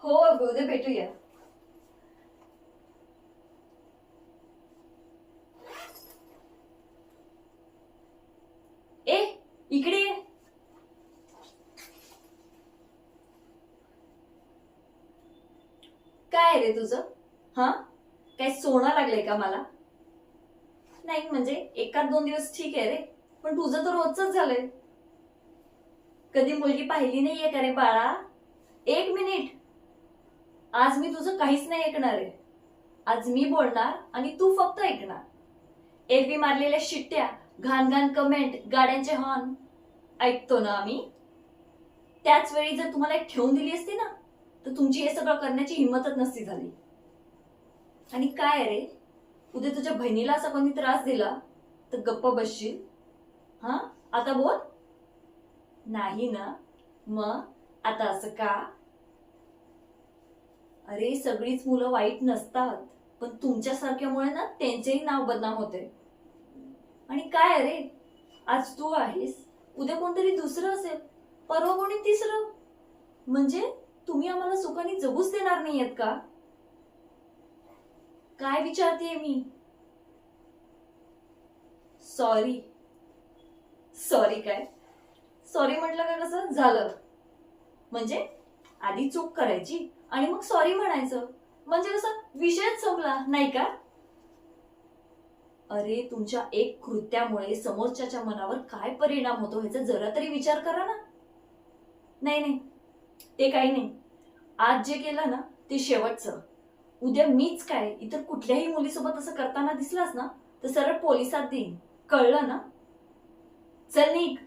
हो अगं, उद्या भेटूया. ए, इकडे ये. काय रे तुझं? हा, काय सोनं लागलंय का मला? नाही म्हणजे एकाच दोन दिवस ठीक आहे रे, पण तुझं तर रोजच झालंय. कधी मुलगी पाहिली नाहीये का रे बाळा? एक मिनिट. आज मी तुझं काहीच नाही ऐकणार आहे. आज मी बोलणार आणि तू फक्त ऐकणार. एरवी मारलेल्या शिट्ट्या, घाण घाण कमेंट, गाड्यांचे हॉर्न ऐकतो ना आम्ही. त्याच वेळी जर तुम्हाला एक ठेवून दिली असती ना, तर तुमची हे सगळं करण्याची हिंमतच नसती झाली. आणि काय रे, उद्या तुझ्या बहिणीला असा कोणी त्रास दिला तर गप्प बसशील? हा, आता बोल. नाही ना? मग आता असं का? अरे, सगळीच मुलं वाईट नसतात, पण तुमच्यासारख्यामुळे ना त्यांचेही नाव बदनाम होते. आणि काय रे, आज तू आहेस, उद्या कोणतरी दुसरं असेल, परवा कोणी तिसरं. म्हणजे तुम्ही आम्हाला सुखाने जगूच देणार नाहीयेत का? काय विचारतेय मी? सॉरी. सॉरी काय? सॉरी म्हटलं का कसं झालं? म्हणजे आधी चूक करायची आणि मग सॉरी म्हणायचं, म्हणजे कसं विषयच संपला नाही का? अरे, तुमच्या एक कृत्यामुळे समोरच्याच्या मनावर काय परिणाम होतो ह्याचा जरा तरी विचार करा ना. नाही नाही, ते काही नाही. आज जे केलं ना ते शेवटचं. उद्या मीच काय इतर कुठल्याही मुलीसोबत असं करताना दिसलास ना, तर सरळ पोलिसात देईन. कळलं ना? चल निघ.